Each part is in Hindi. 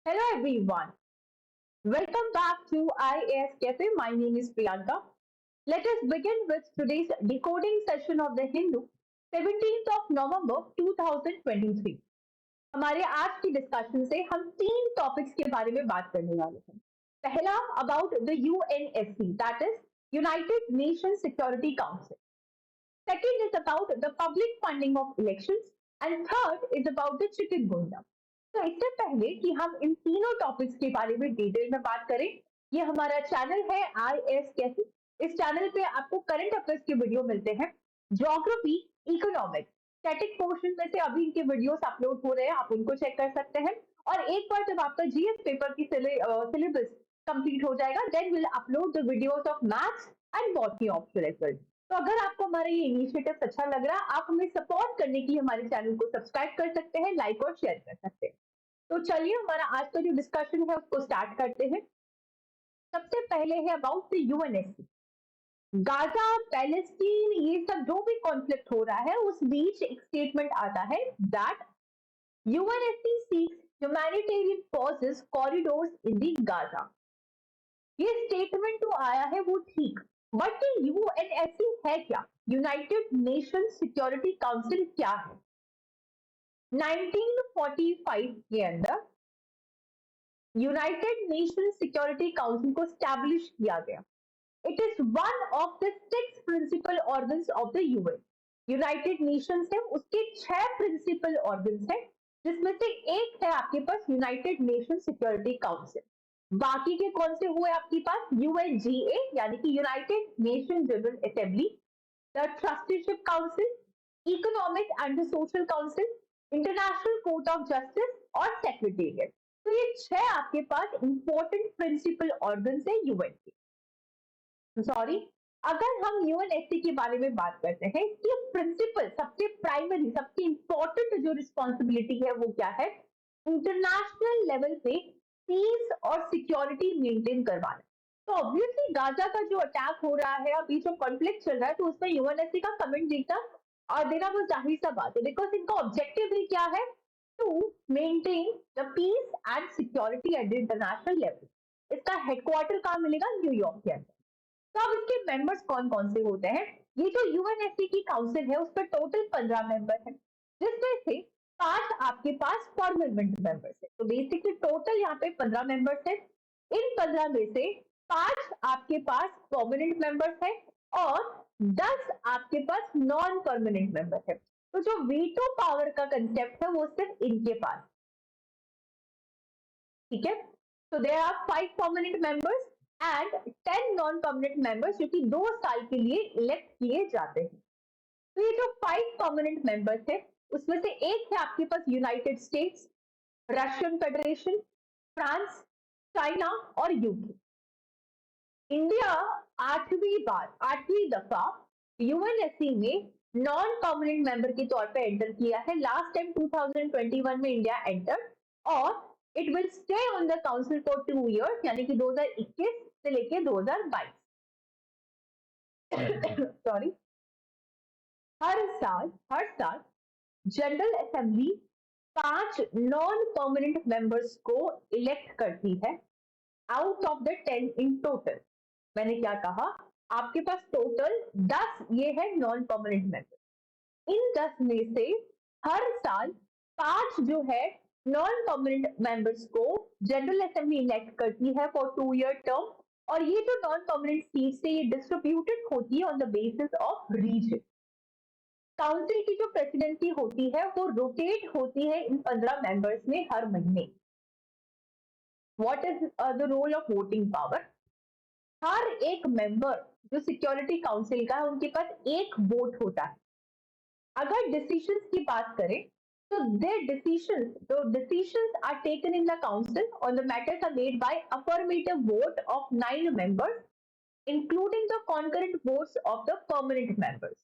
Hello everyone. Welcome back to IAS Cafe. My name is Priyanka. Let us begin with today's decoding session of the Hindu, 17th of November 2023. हमारे आज की डिस्कशन से हम तीन टॉपिक्स के बारे में बात करने वाले हैं. पहला about the UNSC, that is United Nation Security council. Second is about the public funding of elections and third is about the chikungunya. तो इससे पहले कि हम इन तीनों टॉपिक्स के बारे में डिटेल में बात करें, ये हमारा चैनल है आई एस कैसी. इस चैनल पे आपको करंट अफेयर्स के वीडियो मिलते हैं, ज्योग्राफी, इकोनॉमिक्स, स्टैटिक पोर्शन में से अभी इनके वीडियोस अपलोड हो रहे हैं, आप उनको चेक कर सकते हैं. और एक बार जब आपका जीएस पेपर की सिलेबस कंप्लीट हो जाएगा, then will upload the videos of maths and botany optional as well. तो अगर आपको हमारा ये इनिशिएटिव अच्छा लग रहा है, आप हमें सपोर्ट करने के लिए हमारे चैनल को सब्सक्राइब कर सकते हैं, लाइक और शेयर कर सकते हैं. तो चलिए हमारा आज का जो डिस्कशन है उसको स्टार्ट करते हैं. सबसे पहले है about the UNSC. Gaza, Palestine, ये सब जो भी कॉन्फ्लिक्ट हो रहा है उस बीच एक स्टेटमेंट आता है that UNSC seeks humanitarian pauses corridors in the Gaza. ये स्टेटमेंट तो आया है वो ठीक, बट यूएनएससी है क्या? यूनाइटेड नेशन सिक्योरिटी काउंसिल क्या है? 1945 के अंदर यूनाइटेड नेशन सिक्योरिटी काउंसिल को स्टैब्लिश किया गया. It is one of the 6 principal organs of the UN. United Nations है, उसके 6 प्रिंसिपल ऑर्गन्स हैं, जिसमें से एक है आपके पास यूनाइटेड नेशन सिक्योरिटी काउंसिल. बाकी के कौन से हुए आपके पास? यूएनजीए यानी कि United nation general assembly, the trusteeship council, economic and social council, international court of justice और सेक्रेटेरिएट. तो ये 6 आपके पास इंपॉर्टेंट प्रिंसिपल ऑर्गन्स है यूएन के. सॉरी, अगर हम यूएनएससी के बारे में बात करते हैं, इसकी प्रिंसिपल, सबसे प्राइमरी, सबसे इंपॉर्टेंट जो रिस्पॉन्सिबिलिटी है वो क्या है? इंटरनेशनल लेवल पे पीस और सिक्योरिटी मेंटेन करवाना. तो ऑब्वियसली गाजा का जो अटैक हो रहा है, अभी जो कॉन्फ्लिक्ट चल रहा है, तो उसमें यूएनएससी का कमेंट देना वो जाहिर सा बात है, बिकॉज इनका ऑब्जेक्टिव ही क्या है? To maintain the peace and security at the international level. इसका हेडक्वार्टर कहाँ मिलेगा? न्यूयॉर्क के अंदर. तो अब इसके मेंबर्स कौन कौन से होते हैं? ये जो यूएनएससी की काउंसिल है, उस पर टोटल 15 मेंबर हैं, जिसमें से 5 आपके पास परमानेंट मेंबर्स है. तो बेसिकली टोटल यहाँ पे 15 मेंबर्स है. इन 15 में से 5 आपके पास परमानेंट मेंबर्स है और 10 आपके पास नॉन परमानेंट मेंबर है. तो जो वीटो पावर का कंसेप्ट है वो सिर्फ इनके पास. ठीक है. तो there are 5 permanent members and 10 non permanent members जो कि 2 साल के लिए इलेक्ट किए जाते हैं. तो ये जो 5 परमानेंट मेंबर्स है, उसमें से एक है आपके पास United States, Russian Federation, France, China और यूके. इंडिया 8वीं दफा यूएनएससी में नॉन परमानेंट मेंबर के तौर पे एंटर किया है. लास्ट टाइम 2021 में इंडिया एंटर, और it will stay on the council for 2 years, यानी कि 2021 से लेके 2022. सॉरी. हर साल general assembly 5 non permanent members को इलेक्ट करती है out of the 10 in total. मैंने क्या कहा? आपके पास टोटल 10 ये है नॉन परमानेंट मेंबर. इन 10 में से हर साल 5 जो है नॉन परमानेंट मेंबर्स को जनरल असेंबली इलेक्ट करती है फॉर 2 year टर्म. और ये जो नॉन परमानेंट सीट है ये डिस्ट्रीब्यूटेड होती है on the basis of region. Council की जो प्रेसिडेंसी होती है वो रोटेट होती है इन 15 मेंबर्स में हर महीने. What is the role of voting power? हर एक मेंबर जो सिक्योरिटी काउंसिल का है, उनके पास एक वोट होता है. अगर डिसीजंस की बात करें तो decisions are taken in the council on the matters are made by affirmative vote of 9 members, including the concurrent votes of the permanent members.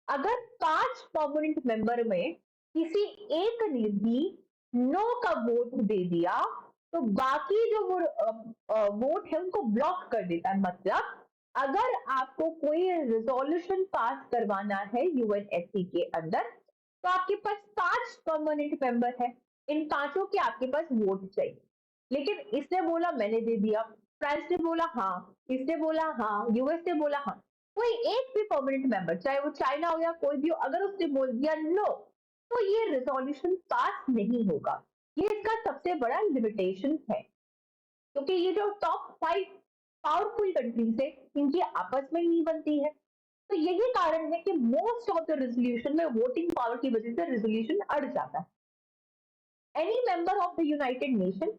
अगर 5 परमानेंट मेंबर में किसी एक ने भी नो का वोट दे दिया, तो बाकी जो वोट है उनको ब्लॉक कर देता है. मतलब अगर आपको कोई रिजोल्यूशन पास करवाना है यूएनएससी के अंदर, तो आपके पास 5 परमानेंट मेंबर है, इन पांचों के आपके पास वोट चाहिए। लेकिन इसने बोला मैंने दे दिया, फ्रांस ने बोला हाँ, इसने बोला हाँ, यूएस ने बोला हाँ, कोई एक भी परमानेंट मेंबर चाहे वो चाइना हो या कोई भी हो, अगर उसने बोल दिया नो, तो ये रिजोल्यूशन पास नहीं होगा। ये इसका सबसे बड़ा लिमिटेशन है, क्योंकि ये जो टॉप 5 पावरफुल कंट्रीज है, इनकी आपस में नहीं बनती है। तो यही कारण है कि मोस्ट ऑफ द रेजोल्यूशन में वोटिंग पावर की वजह से रेजोल्यूशन अड़ जाता है। Any member of the United nation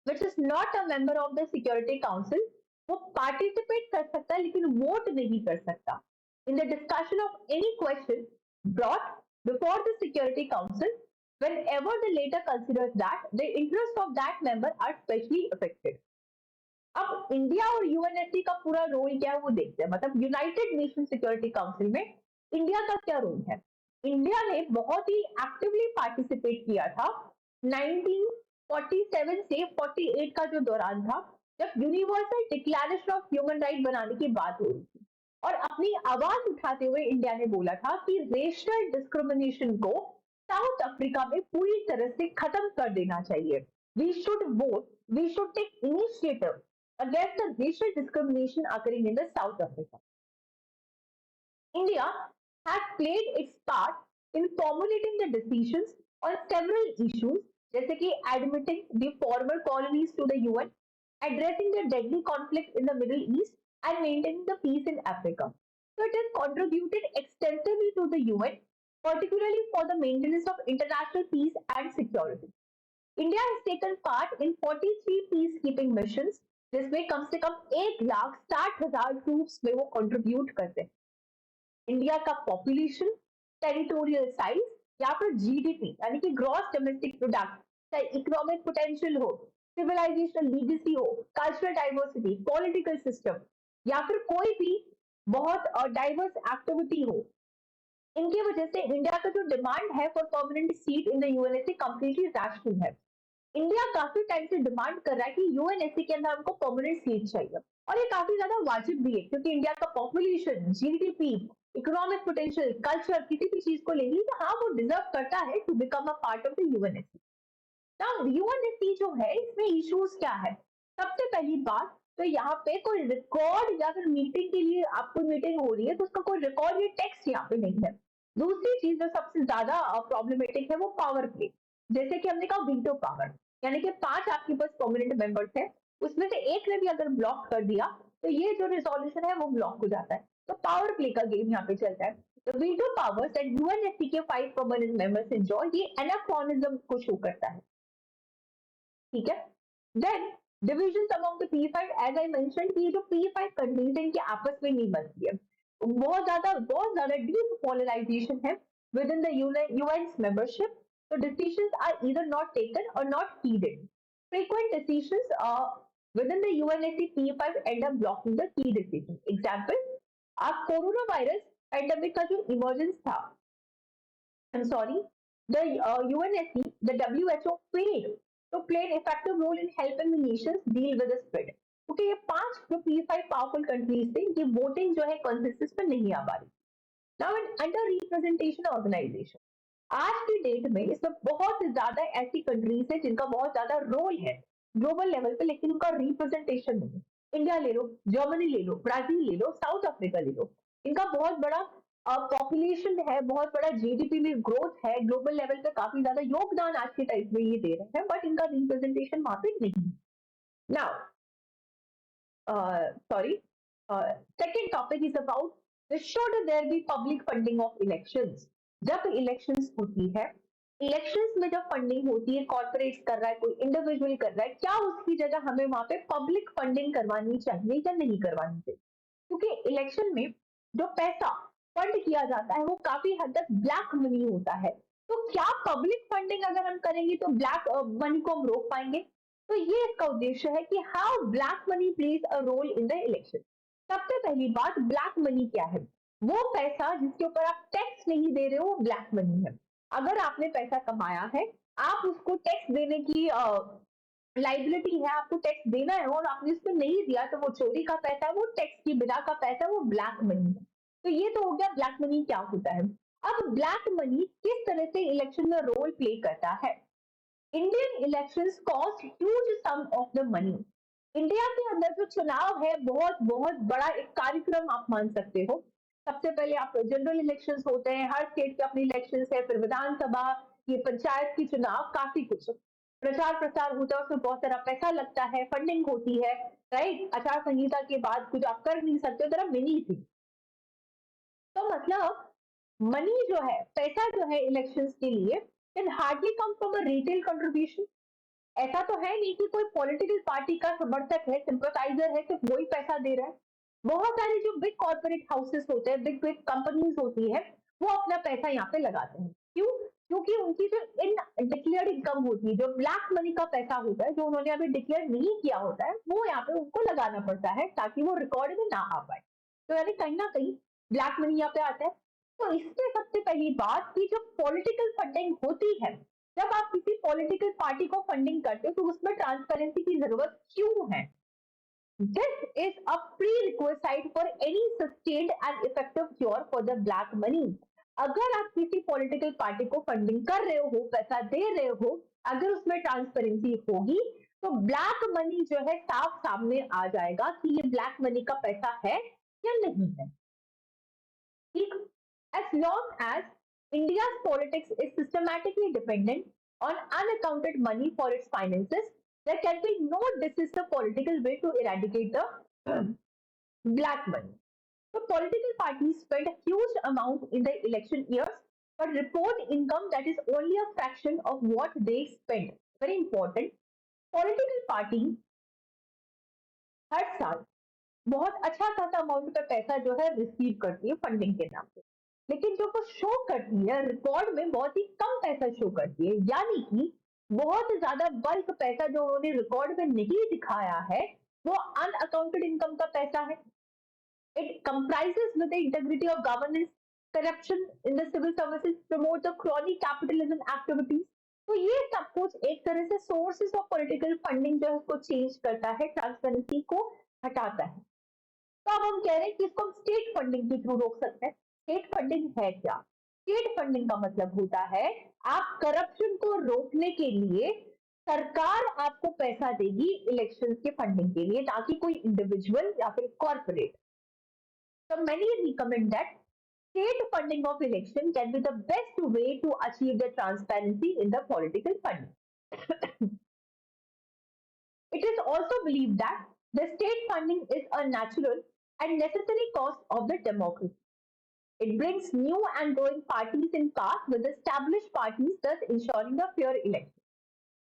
which is not a member of the security council, वो पार्टिसिपेट कर सकता है लेकिन वोट नहीं कर सकता in the discussion of any question brought before the security council whenever the later considers that the interests of that member are specially affected। अब इंडिया और यूएनएससी का पूरा रोल क्या है वो देखते हैं, मतलब यूनाइटेड नेशन सिक्योरिटी काउंसिल में इंडिया का क्या रोल है। इंडिया ने बहुत ही एक्टिवली पार्टिसिपेट किया था 1947 से 48 का जो दौरान था, जब universal declaration of human right बनाने की बात हो रही थी, और अपनी आवाज उठाते हुए इंडिया ने बोला था कि रेशियल डिस्क्रिमिनेशन को साउथ अफ्रीका में पूरी तरह से खत्म कर देना चाहिए। We should vote, we should take initiative against the racial discrimination occurring in the South Africa। India has played its part in formulating the decisions on several issues, जैसे कि admitting the former colonies to the UN, addressing the deadly conflict in the Middle East, and maintaining the peace in Africa। So it has contributed extensively to the UN, particularly for the maintenance of international peace and security। India has taken part in 43 peacekeeping missions, जिसमें कम से कम 1,60,000 ट्रूप्स में वो कंट्रीब्यूट करते हैं। इंडिया का पॉपुलेशन, टेरिटोरियल साइज या फिर जीडीपी यानी कि ग्रॉस डोमेस्टिक प्रोडक्ट, चाहे इकोनॉमिक पोटेंशियल हो, सिविलाइजेशनल लीगेसी हो, कल्चरल डाइवर्सिटी, पॉलिटिकल सिस्टम, या फिर कोई भी बहुत डाइवर्स एक्टिविटी हो, इनकी वजह से इंडिया का जो डिमांड है for permanent seat in the UNSC completely rational है। इंडिया काफी टाइम से डिमांड कर रहा है कि यूएनएससी के अंदर हमको परमानेंट सीट चाहिए, और ये काफी ज्यादा वाजिब भी है, क्योंकि इंडिया का population, GDP, economic potential, culture, किसी भी चीज को लेंगे तो हाँ वो डिजर्व करता है to become a part of the UNSC. Now UNSC जो है इसमें इश्यूज क्या है। सबसे पहली बात तो यहाँ पे कोई रिकॉर्ड या फिर मीटिंग के लिए आपको मीटिंग हो रही है तो उसका कोई रिकॉर्ड या टेक्स्ट यहाँ पे नहीं है। दूसरी चीज जो सबसे ज्यादा प्रॉब्लमेटिक है वो पावर प्ले, जैसे कि हमने कहा वीटो पावर, यानी कि 5 आपके पास परमानेंट मेंबर्स है, उसमें से एक ने भी अगर ब्लॉक कर दिया तो ये जो रिजोल्यूशन है वो ब्लॉक हो जाता है। तो पावर प्ले का गेम यहाँ पे चलता है। तो वीटो पावर्स एंड यूएनएससी के 5 परमानेंट मेंबर्स एंजॉय, ये एनाक्रोनिज्म को शो करता है। ठीक है, then division among the P5, as I mention कि ये जो P5 कंट्रीज है इनके आपस में नहीं बनती है, बहुत ज्यादा डीप पोलराइजेशन है with in the UN membership. So decisions are either not taken or not heeded। Frequent decisions within the UNSC P5 end up blocking the key decision। Example, आप कोरोना वायरस पेंडेमिक का जो इमरजेंस था, I'm sorry, the UNSC, the WHO failed to play an effective role in helping the nations deal with the spread। क्योंकि ये 5 जो P5 पावरफुल कंट्रीज थे, ये वोटिंग जो है कंसेंसस पे नहीं आ पा रही। Now in under representation organisation, आज की डेट में इसमें बहुत ज्यादा ऐसी कंट्रीज है जिनका बहुत ज्यादा रोल है ग्लोबल लेवल पे, लेकिन उनका रिप्रेजेंटेशन नहीं। इंडिया ले लो, जर्मनी ले लो, ब्राजील ले लो, साउथ अफ्रीका ले लो, इनका बहुत बड़ा पॉपुलेशन है, बहुत बड़ा जीडीपी में ग्रोथ है, ग्लोबल लेवल पे काफी ज्यादा योगदान आज के टाइम में ये दे रहे हैं, बट इनका रिप्रेजेंटेशन वहां पे नहीं। Now sorry, second topic is about should there be public funding of elections। जब इलेक्शंस होती है, इलेक्शंस में जब फंडिंग होती है, कॉर्पोरेट कर रहा है, कोई इंडिविजुअल कर रहा है, क्या उसकी जगह हमें वहां पे पब्लिक फंडिंग करवानी चाहिए या नहीं करवानी चाहिए। क्योंकि इलेक्शन में जो पैसा फंड किया जाता है वो काफी हद तक ब्लैक मनी होता है, तो क्या पब्लिक फंडिंग अगर हम करेंगे तो ब्लैक मनी को हम रोक पाएंगे। तो ये इसका उद्देश्य है कि how black money plays a role in the election. सबसे पहली बात, ब्लैक मनी क्या है, वो पैसा जिसके ऊपर आप टैक्स नहीं दे रहे हो वो ब्लैक मनी है। अगर आपने पैसा कमाया है, आप उसको टैक्स देने की लाइबिलिटी है, आपको टैक्स देना है, और आपने उसको नहीं दिया तो वो चोरी का पैसा है, वो टैक्स की बिना का पैसा, वो ब्लैक मनी है। तो ये तो हो गया ब्लैक मनी क्या होता है। अब ब्लैक मनी किस तरह से इलेक्शन में रोल प्ले करता है? Indian elections cost huge sum of the money. India के अंदर जो चुनाव है बहुत बहुत बड़ा एक कार्यक्रम आप मान सकते हो। सबसे पहले आप जनरल इलेक्शंस होते हैं, हर स्टेट के अपने इलेक्शंस है, फिर विधानसभा, ये पंचायत की चुनाव, काफी कुछ प्रचार प्रसार होता है, उसमें बहुत सारा पैसा लगता है, फंडिंग होती है, राइट। आचार संहिता के बाद कुछ आप कर नहीं सकते, तरह मिनी थी। तो मतलब मनी जो है, पैसा जो है इलेक्शंस के लिए, can hardly come from a retail contribution. ऐसा तो है नहीं कि कोई पॉलिटिकल पार्टी का समर्थक है, सिंपथाइजर है, सिर्फ वही पैसा दे रहा है। बहुत सारे जो बिग कॉर्पोरेट हाउसेस होते हैं, बिग बिग कंपनीज होती है, वो अपना पैसा यहाँ पे लगाते हैं। क्यों? क्योंकि उनकी जो इन डिक्लेयर्ड इनकम होती है, जो ब्लैक मनी का पैसा होता है, जो उन्होंने अभी डिक्लेयर नहीं किया होता है, वो यहाँ पे उनको लगाना पड़ता है ताकि वो रिकॉर्ड में ना आ पाए। तो यानी कहीं ना कहीं ब्लैक मनी यहाँ पे आता है। तो इससे सबसे पहली बात की जो पॉलिटिकल फंडिंग होती है, जब आप किसी पॉलिटिकल पार्टी को फंडिंग करते हो तो उसमें ट्रांसपेरेंसी की जरूरत क्यों है? This is a prerequisite for any sustained and effective cure for the black money. अगर आप किसी पॉलिटिकल पार्टी को फंडिंग कर रहे हो, पैसा दे रहे हो, अगर उसमें ट्रांसपेरेंसी होगी तो ब्लैक मनी जो है साफ सामने आ जाएगा कि ये ब्लैक मनी का पैसा है या नहीं है। ठीक? As long as India's politics is systematically dependent on unaccounted money for its finances, there can be no decisive political way to eradicate the black money. So political parties spend a huge amount in the election years, but report income that is only a fraction of what they spend. Very important. Political party हर साल बहुत अच्छा खासा अमाउंट का पैसा जो है रिसीव करती है फंडिंग के नाम पे, लेकिन जो वो शो करती है रिकॉर्ड में बहुत ही कम पैसा शो करती है, यानी कि बहुत ज्यादा बल्क पैसा जो उन्होंने रिकॉर्ड में नहीं दिखाया है वो अनअकाउंटेड इनकम का पैसा है। It comprises with the integrity of governance, corruption in the civil services, promote the crony capitalism activities। तो ये सब कुछ एक तरह से सोर्सेस ऑफ पॉलिटिकल फंडिंग जो है उसको चेंज करता है, ट्रांसपेरेंसी को हटाता है। तो अब हम कह रहे हैं कि इसको हम स्टेट फंडिंग के थ्रू रोक सकते हैं। स्टेट फंडिंग है क्या? स्टेट फंडिंग का मतलब होता है आप करप्शन को रोकने के लिए सरकार आपको पैसा देगी इलेक्शन के फंडिंग के लिए, ना कि कोई इंडिविजुअल या फिर corporate. So many recommend that state funding of election can be the best way to achieve the transparency in the political funding. It is also believed that the state funding is a natural and necessary cost of the democracy. It brings new and growing parties in path with established parties, thus ensuring a fair election.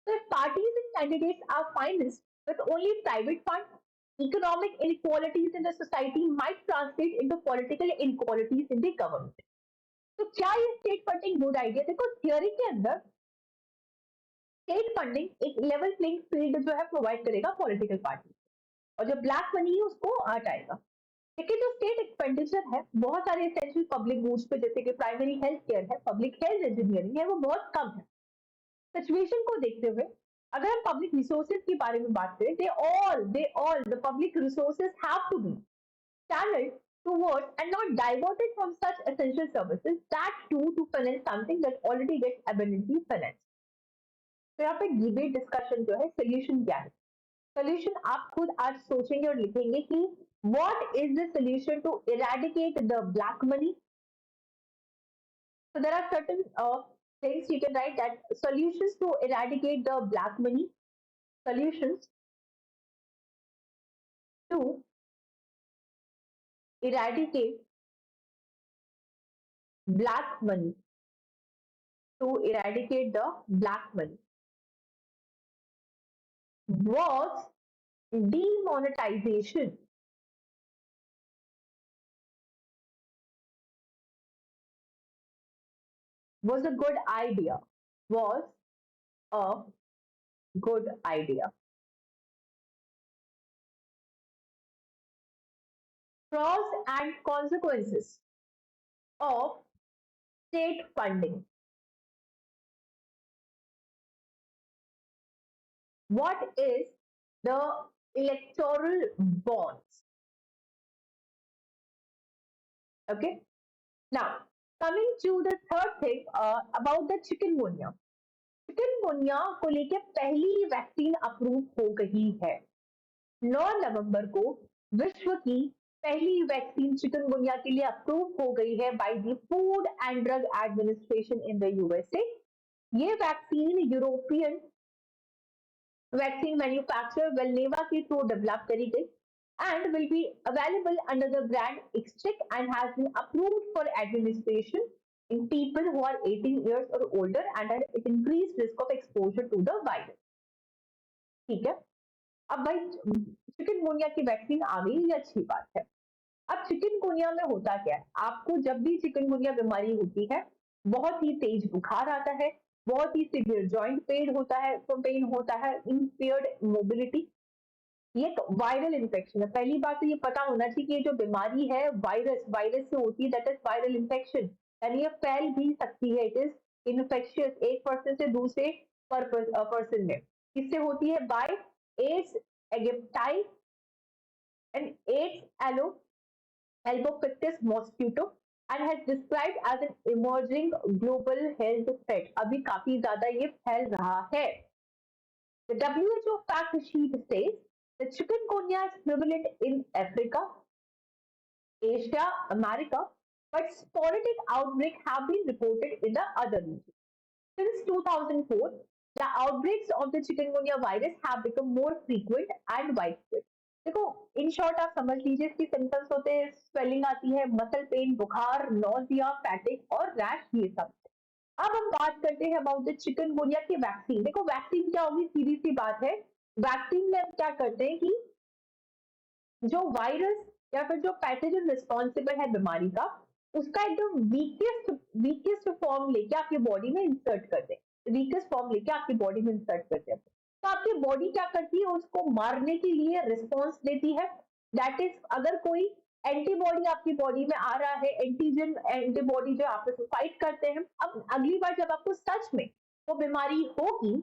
So if parties and candidates are financed with only private funds, economic inequalities in the society might translate into political inequalities in the government. तो क्या ये स्टेट फंडिंग गुड आइडिया? देखो थियोरी के अंदर स्टेट फंडिंग एक लेवल प्लेइंग फील्ड जो है प्रोवाइड करेगा पॉलिटिकल पार्टी, और जो ब्लैक मनी है उसको हटाएगा। लेकिन जो स्टेट एक्सपेंडिचर है बहुत सारे एसेंशियल पब्लिक गुड्स पे, जैसे कि प्राइमरी हेल्थ केयर है, पब्लिक हेल्थ इंजीनियरिंग है, वो बहुत कम है। सिचुएशन को देखते हुए अगर हम पब्लिक रिसोर्सेज के बारे में बात करें, they all the public resources have to be channeled towards and not diverted from such essential services, that too to finance something that already gets abundantly financed। तो यहाँ पे डिबेट डिस्कशन जो है, सोल्यूशन क्या है? सोल्यूशन आप खुद आज सोचेंगे और लिखेंगे कि what is the solution to eradicate the black money? So there are certain things you can write, that solutions to eradicate the black money, solutions to eradicate black money, to eradicate the black money was demonetization, was a good idea, was a good idea। Pros and consequences of state funding. What is the electoral bonds? Okay, now Coming to the third thing about the chikungunya. Chikungunya को लेकर पहली वैक्सीन अप्रूव हो गई है। 9 नवंबर को विश्व की पहली वैक्सीन चिकनगुनिया के लिए अप्रूव हो गई है by the food and drug administration in the USA. ये वैक्सीन यूरोपियन वैक्सीन मैन्युफैक्चरर वेलनेवा के थ्रू डेवलप करी गई and will be available under the brand Ixchiq and has been approved for administration in people who are 18 years or older and at increased risk of exposure to the virus. ठीक है, अब भाई चिकनगुनिया की वैक्सीन आ गई, ये अच्छी बात है। अब चिकनगुनिया में होता क्या है, आपको जब भी चिकनगुनिया बीमारी होती है, बहुत ही तेज बुखार आता है, बहुत ही सीवियर जॉइंट पेन होता है, इम्पेयर्ड मोबिलिटी। ये एक वायरल इन्फेक्शन है। पहली बात तो ये पता होना चाहिए कि ये जो बीमारी है वायरस से होती है, दैट इज वायरल इन्फेक्शन, यानी ये फैल भी सकती है। इट इज इन्फेक्शियस, एक पर्सन से दूसरे पर्सन में। किससे होती है? By Aedes aegypti and Aedes albopictus mosquito and has described as an emerging global health threat. अभी काफी ज्यादा ये फैल रहा है। The WHO fact sheet says the chikungunya is prevalent in Africa, Asia, America, but sporadic outbreaks have been reported in the other regions. Since 2004, the outbreaks of the chikungunya virus have become more frequent and widespread. देखो, इन शॉर्ट आप समझ लीजिए इसकी सिम्टम्स होते हैं, स्वेलिंग आती है, मसल पेन, बुखार, नोजिया, फैटिक और रैश, ये सब। अब हम बात करते हैं अबाउट द चिकनगुनिया की वैक्सीन। देखो वैक्सीन क्या होगी, सीधी सी बात है। वैक्सीन में हम क्या करते हैं कि जो वायरस या फिर जो पैथोजन रिस्पॉन्सिबल है बीमारी का, उसका एकदम वीकेस्ट फॉर्म लेके आपकी बॉडी में इंसर्ट करते हैं, वीकेस्ट फॉर्म लेके आपकी बॉडी में इंसर्ट करते हैं। तो आपकी बॉडी क्या करती है, उसको मारने के लिए रिस्पॉन्स देती है। दैट इज, अगर कोई एंटीबॉडी आपकी बॉडी में आ रहा है, एंटीजन एंटीबॉडी जो आपस में फाइट करते हैं। अब अगली बार जब आपको सच में वो बीमारी होगी,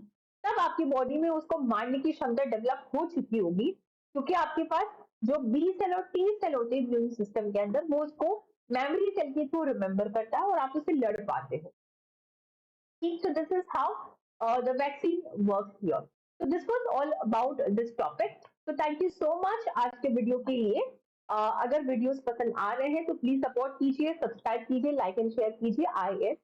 तब आपकी बॉडी में उसको मारने की क्षमता डेवलप हो चुकी होगी, क्योंकि आपके पास जो बी सेल और टी सेल होते हैं इम्यून सिस्टम के अंदर, वो उसको मेमोरी सेल के थ्रू रिमेंबर करता है और आप उससे लड़ पाते हो। ठीक, so this is how the vaccine works here. So this was all about this topic. So thank you so much आज के वीडियो के लिए। अगर वीडियोस पसंद आ रहे हैं तो प्लीज सपोर्ट कीजिए, सब्सक्राइब कीजिए, लाइक एंड शेयर कीजिए। I S